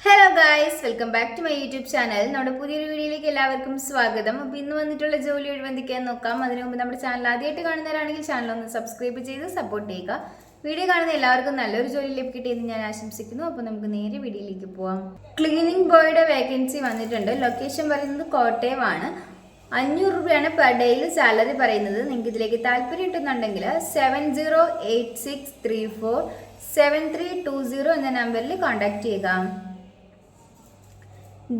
Hello guys, welcome back to my YouTube channel. നമ്മുടെ പുതിയൊരു വീഡിയോയിലേക്ക് എല്ലാവർക്കും സ്വാഗതം. അപ്പോൾ ഇന്ന് വന്നിട്ടുള്ള ജോലി ഒഴിവന്തിക്കാൻ നോക്കാം. അതിനു മുമ്പ് നമ്മുടെ ചാനൽ ആദ്യമായിട്ട് കാണുന്നവരാണെങ്കിൽ ചാനൽ ഒന്ന് സബ്സ്ക്രൈബ് ചെയ്ത് സപ്പോർട്ട് ചെയ്യുക. വീഡിയോ കാണുന്ന എല്ലാവർക്കും നല്ലൊരു ജോലി ലഭിക്കട്ടെ എന്ന് ഞാൻ ആശംസിക്കുന്നു. അപ്പോൾ നമുക്ക് നേരെ വീഡിയോയിലേക്ക് പോവാം. ക്ലീനിങ് ബോയുടെ വേക്കൻസി വന്നിട്ടുണ്ട്. ലൊക്കേഷൻ പറയുന്നത് കോട്ടയമാണ്. 500 രൂപയാണ് പെർ ഡേയിൽ സാലറി പറയുന്നത്. നിങ്ങൾക്ക് ഇതിലേക്ക് താല്പര്യം ഉണ്ടെന്നുണ്ടെങ്കിൽ 7086347320 എന്ന നമ്പറിൽ കോൺടാക്ട് ചെയ്യുക.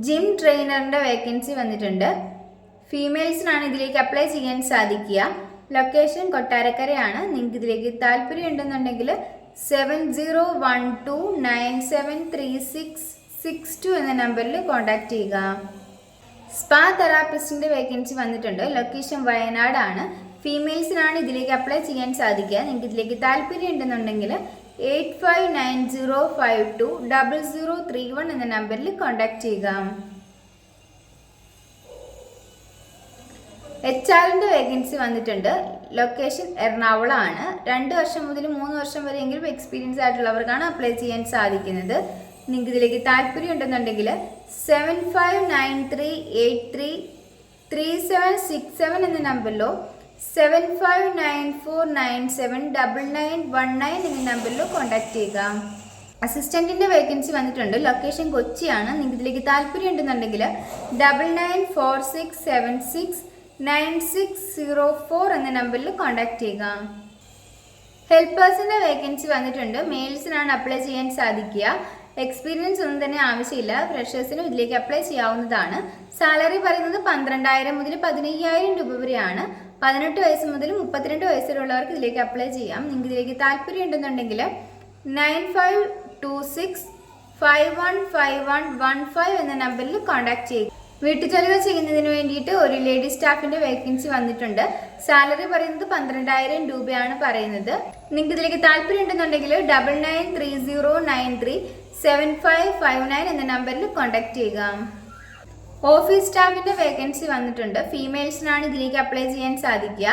ജിം ട്രെയിനറിൻ്റെ വേക്കൻസി വന്നിട്ടുണ്ട്. ഫീമെയിൽസിനാണ് ഇതിലേക്ക് അപ്ലൈ ചെയ്യാൻ സാധിക്കുക. ലൊക്കേഷൻ കൊട്ടാരക്കരയാണ്. നിങ്ങൾക്ക് ഇതിലേക്ക് താല്പര്യം ഉണ്ടെന്നുണ്ടെങ്കിൽ 7012973662 എന്ന നമ്പറിൽ കോൺടാക്ട് ചെയ്യുക. സ്പാ തെറാപ്പിസ്റ്റിൻ്റെ വേക്കൻസി വന്നിട്ടുണ്ട്. ലൊക്കേഷൻ വയനാടാണ്. ഫീമെയിൽസിനാണ് ഇതിലേക്ക് അപ്ലൈ ചെയ്യാൻ സാധിക്കുക. നിങ്ങൾക്ക് ഇതിലേക്ക് താല്പര്യം ഉണ്ടെന്നുണ്ടെങ്കിൽ 8590520031 എന്ന നമ്പറിൽ കോൺടാക്ട് ചെയ്യുക. HR-ന്റെ വേക്കൻസി വന്നിട്ടുണ്ട്. ലൊക്കേഷൻ എറണാകുളമാണ്. 2 വർഷം മുതൽ 3 വർഷം വരെയെങ്കിലും എക്സ്പീരിയൻസ് ആയിട്ടുള്ളവർക്കാണ് അപ്ലൈ ചെയ്യാൻ സാധിക്കുന്നത്. നിങ്ങൾക്ക് ഇതിലേക്ക് താല്പര്യം ഉണ്ടെന്നുണ്ടെങ്കിൽ 7593833767 എന്ന നമ്പറിലോ 7594979919 എന്ന നമ്പറിലോ കോൺടാക്ട് ചെയ്യുക. അസിസ്റ്റന്റിന്റെ വേക്കൻസി വന്നിട്ടുണ്ട്. ലൊക്കേഷൻ കൊച്ചിയാണ്. നിങ്ങൾക്ക് ഇതിലേക്ക് താല്പര്യം ഉണ്ടെന്നുണ്ടെങ്കിൽ 9946769604 എന്ന നമ്പറിൽ കോൺടാക്ട് ചെയ്യുക. ഹെൽപ്പേഴ്സിന്റെ വേക്കൻസി വന്നിട്ടുണ്ട്. മെയിൽസിനാണ് അപ്ലൈ ചെയ്യാൻ സാധിക്കുക. എക്സ്പീരിയൻസ് ഒന്നും തന്നെ ആവശ്യമില്ല. ഫ്രഷേഴ്സിനും ഇതിലേക്ക് അപ്ലൈ ചെയ്യാവുന്നതാണ്. സാലറി പറയുന്നത് 12,000 മുതൽ 15,000 രൂപ വരെയാണ്. 18 വയസ്സ് മുതൽ 32 വയസ്സ് വരെയുള്ളവർക്ക് ഇതിലേക്ക് അപ്ലൈ ചെയ്യാം. നിങ്ങൾക്ക് ഇതിലേക്ക് താല്പര്യം ഉണ്ടെന്നുണ്ടെങ്കിൽ 9526515115 എന്ന നമ്പറിൽ കോൺടാക്ട് ചെയ്യുക. വീട്ടുജോലികൾ ചെയ്യുന്നതിന് വേണ്ടിയിട്ട് ഒരു ലേഡി സ്റ്റാഫിന്റെ വേക്കൻസി വന്നിട്ടുണ്ട്. സാലറി പറയുന്നത് 12,000 രൂപയാണ് പറയുന്നത്. നിങ്ങൾക്ക് ഇതിലേക്ക് താല്പര്യം ഉണ്ടെന്നുണ്ടെങ്കിൽ 9930937559 എന്ന നമ്പറിൽ കോൺടാക്ട് ചെയ്യുക. ഓഫീസ് സ്റ്റാഫിന്റെ വേക്കൻസി വന്നിട്ടുണ്ട്. ഫീമെയിൽസിനാണ് ഇതിലേക്ക് അപ്ലൈ ചെയ്യാൻ സാധിക്കുക.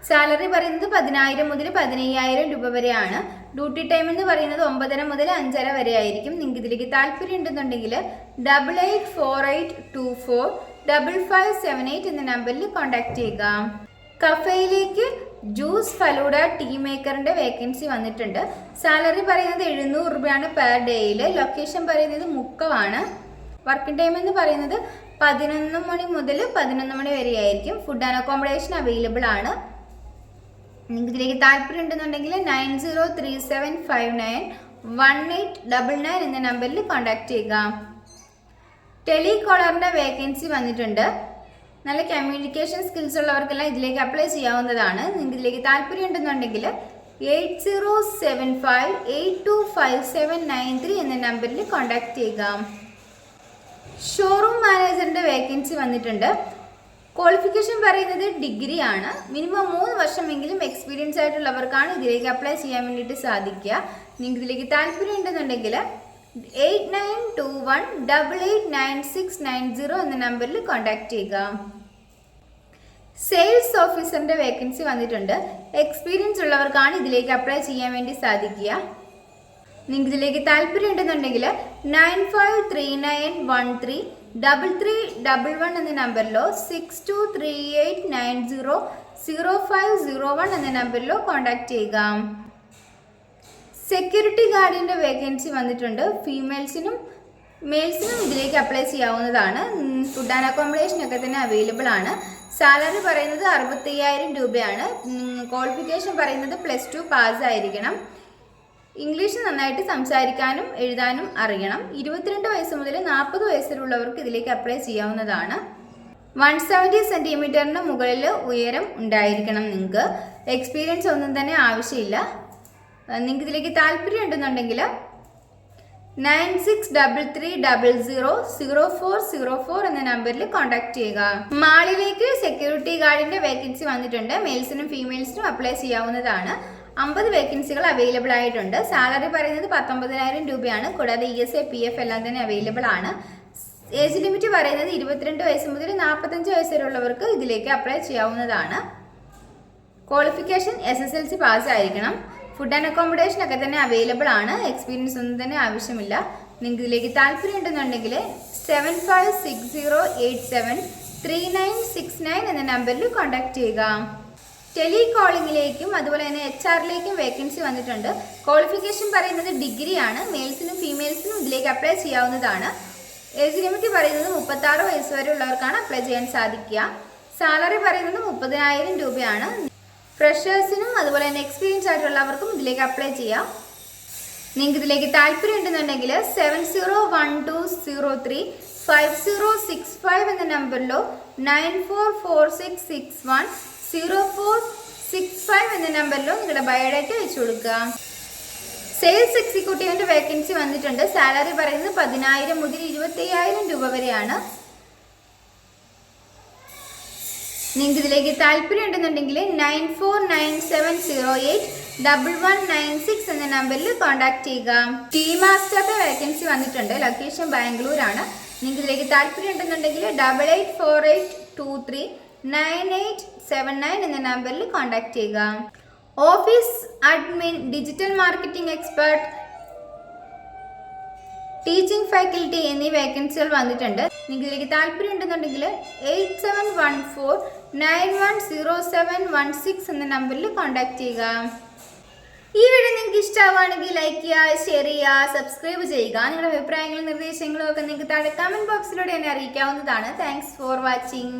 സാലറി പറയുന്നത് 10,000 മുതൽ 15,000 രൂപ വരെയാണ്. ഡ്യൂട്ടി ടൈം എന്ന് പറയുന്നത് 9:30 മുതൽ 5:30 വരെ ആയിരിക്കും. നിങ്ങൾക്ക് ഇതിലേക്ക് താല്പര്യം ഉണ്ടെന്നുണ്ടെങ്കിൽ 8848245578 എന്ന നമ്പറിൽ കോൺടാക്ട് ചെയ്യുക. കഫേയിലേക്ക് ജ്യൂസ് ഫലൂഡ ടീ മേക്കറിന്റെ വേക്കൻസി വന്നിട്ടുണ്ട്. സാലറി പറയുന്നത് 700 രൂപയാണ് പെർ ഡേയിൽ. ലൊക്കേഷൻ പറയുന്നത് മുക്കമാണ്. വർക്കിംഗ് ടൈം എന്ന് പറയുന്നത് 11 മണി മുതൽ 11 മണി വരെ ആയിരിക്കും. ഫുഡ് ആൻഡ് അക്കോമഡേഷൻ അവൈലബിൾ ആണ്. നിങ്ങൾക്ക് ഇതിലേക്ക് താല്പര്യം ഉണ്ടെന്നുണ്ടെങ്കിൽ 9037591899 എന്ന നമ്പറിൽ കോൺടാക്ട് ചെയ്യുക. ടെലികോളറിന്റെ വേക്കൻസി വന്നിട്ടുണ്ട്. നല്ല കമ്മ്യൂണിക്കേഷൻ സ്കിൽസ് ഉള്ളവർക്കെല്ലാം ഇതിലേക്ക് അപ്ലൈ ചെയ്യാവുന്നതാണ്. നിങ്ങൾക്ക് ഇതിലേക്ക് താല്പര്യം ഉണ്ടെന്നുണ്ടെങ്കിൽ 8075825793 എന്ന നമ്പറിൽ കോൺടാക്ട് ചെയ്യുക. ഷോറൂം മാനേജറിന്റെ വേക്കൻസി വന്നിട്ടുണ്ട്. ക്വാളിഫിക്കേഷൻ പറയുന്നത് ഡിഗ്രി ആണ്. മിനിമം 3 വർഷമെങ്കിലും എക്സ്പീരിയൻസ് ആയിട്ടുള്ളവർക്കാണ് ഇതിലേക്ക് അപ്ലൈ ചെയ്യാൻ വേണ്ടിയിട്ട് സാധിക്കുക. നിങ്ങൾക്ക് ഇതിലേക്ക് താല്പര്യം ഉണ്ടെന്നുണ്ടെങ്കിൽ 8921889690 എന്ന നമ്പറിൽ കോൺടാക്ട് ചെയ്യുക. സെയിൽസ് ഓഫീസറിന്റെ വേക്കൻസി വന്നിട്ടുണ്ട്. എക്സ്പീരിയൻസ് ഉള്ളവർക്കാണ് ഇതിലേക്ക് അപ്ലൈ ചെയ്യാൻ വേണ്ടി സാധിക്കുക. നിങ്ങൾക്ക് ഇതിലേക്ക് താല്പര്യം ഉണ്ടെന്നുണ്ടെങ്കിൽ 9539133311 എന്ന നമ്പറിലോ 6238900501 എന്ന നമ്പറിലോ കോൺടാക്ട് ചെയ്യുക. സെക്യൂരിറ്റി ഗാർഡിന്റെ വേക്കൻസി വന്നിട്ടുണ്ട്. ഫീമെയിൽസിനും മെയിൽസിനും ഇതിലേക്ക് അപ്ലൈ ചെയ്യാവുന്നതാണ്. ഫുഡ് ആൻഡ് അക്കോമഡേഷൻ ഒക്കെ തന്നെ അവൈലബിൾ ആണ്. സാലറി പറയുന്നത് 65,000 രൂപയാണ്. ക്വാളിഫിക്കേഷൻ പറയുന്നത് +2 പാസ് ആയിരിക്കണം. ഇംഗ്ലീഷ് നന്നായിട്ട് സംസാരിക്കാനും എഴുതാനും അറിയണം. 22 വയസ്സ് മുതൽ 40 വയസ്സിലുള്ളവർക്ക് ഇതിലേക്ക് അപ്ലൈ ചെയ്യാവുന്നതാണ്. 170 സെൻറ്റിമീറ്ററിന് മുകളിൽ ഉയരം ഉണ്ടായിരിക്കണം. നിങ്ങൾക്ക് എക്സ്പീരിയൻസ് ഒന്നും തന്നെ ആവശ്യമില്ല. നിങ്ങൾക്ക് ഇതിലേക്ക് താല്പര്യം ഉണ്ടെന്നുണ്ടെങ്കിൽ 9633000404 എന്ന നമ്പറിൽ കോൺടാക്ട് ചെയ്യുക. മാളിലേക്ക് സെക്യൂരിറ്റി ഗാർഡിന്റെ വേക്കൻസി വന്നിട്ടുണ്ട്. മെയിൽസിനും ഫീമെയിൽസിനും അപ്ലൈ ചെയ്യാവുന്നതാണ്. 50 വേക്കൻസികൾ അവൈലബിൾ ആയിട്ടുണ്ട്. സാലറി പറയുന്നത് 19,000 രൂപയാണ്. കൂടാതെ ESA PF എല്ലാം തന്നെ അവൈലബിൾ ആണ്. ഏജ് ലിമിറ്റ് പറയുന്നത് 22 വയസ്സ് മുതൽ 45 വയസ്സ് വരെയുള്ളവർക്ക് ഇതിലേക്ക് അപ്ലൈ ചെയ്യാവുന്നതാണ്. ക്വാളിഫിക്കേഷൻ SSLC പാസ് ആയിരിക്കണം. ഫുഡ് ആൻഡ് അക്കോമഡേഷൻ ഒക്കെ തന്നെ അവൈലബിൾ ആണ്. എക്സ്പീരിയൻസ് ഒന്നും തന്നെ ആവശ്യമില്ല. നിങ്ങൾക്ക് ഇതിലേക്ക് താല്പര്യം ഉണ്ടെന്നുണ്ടെങ്കിൽ 7560873969 എന്ന നമ്പറിൽ കോൺടാക്ട് ചെയ്യുക. ടെലികോളിംഗിലേക്കും അതുപോലെ തന്നെ HR-ലേക്കും വേക്കൻസി വന്നിട്ടുണ്ട്. ക്വാളിഫിക്കേഷൻ പറയുന്നത് ഡിഗ്രിയാണ്. മെയിൽസിനും ഫീമെയിൽസിനും ഇതിലേക്ക് അപ്ലൈ ചെയ്യാവുന്നതാണ്. ഏജ് ലിമിറ്റ് പറയുന്നത് 36 വയസ്സ് വരെ ഉള്ളവർക്കാണ് അപ്ലൈ ചെയ്യാൻ സാധിക്കുക. സാലറി പറയുന്നത് 30,000 രൂപയാണ്. ഫ്രഷേഴ്സിനും അതുപോലെ തന്നെ എക്സ്പീരിയൻസ് ആയിട്ടുള്ളവർക്കും ഇതിലേക്ക് അപ്ലൈ ചെയ്യാം. നിങ്ങൾക്ക് ഇതിലേക്ക് താല്പര്യം ഉണ്ടെന്നുണ്ടെങ്കിൽ 7012035065 എന്ന നമ്പറിലോ 9446610465 എന്ന നമ്പറിലോ നിങ്ങളുടെ ബയോഡേറ്റ അയച്ചു കൊടുക്കുക. സെയിൽസ് എക്സിക്യൂട്ടീവിന്റെ വേക്കൻസി വന്നിട്ടുണ്ട്. സാലറി പറയുന്നത് 10,000 മുതൽ 25,000 രൂപ വരെയാണ്. നിങ്ങൾക്ക് ഇതിലേക്ക് താല്പര്യം ഉണ്ടെന്നുണ്ടെങ്കിൽ 9497081196 എന്ന നമ്പറിൽ കോൺടാക്ട് ചെയ്യുക. ടീ മാസ്റ്ററുടെ വേക്കൻസി വന്നിട്ടുണ്ട്. ലൊക്കേഷൻ ബാംഗ്ലൂരാണ്. നിങ്ങൾക്ക് ഇതിലേക്ക് താല്പര്യം ഉണ്ടെന്നുണ്ടെങ്കിൽ 8848239879 എന്ന നമ്പറിൽ കോൺടാക്ട് ചെയ്യുക. Office admin, digital marketing expert, teaching faculty എന്നീ വേക്കൻസികൾ വന്നിട്ടുണ്ട്. നിങ്ങൾക്ക് ഇതിലേക്ക് താല്പര്യം ഉണ്ടെന്നുണ്ടെങ്കിൽ 8714910716 എന്ന നമ്പറിൽ കോൺടാക്ട് ചെയ്യുക. ഈ വീഡിയോ നിങ്ങൾക്ക് ഇഷ്ടമാവുകയാണെങ്കിൽ ലൈക്ക് ചെയ്യുക, ഷെയർ ചെയ്യുക, സബ്സ്ക്രൈബ് ചെയ്യുക. നിങ്ങളുടെ അഭിപ്രായങ്ങളും നിർദ്ദേശങ്ങളും ഒക്കെ നിങ്ങൾക്ക് താഴെ കമന്റ് ബോക്സിലൂടെ എന്നെ അറിയിക്കാവുന്നതാണ്. Thanks for watching.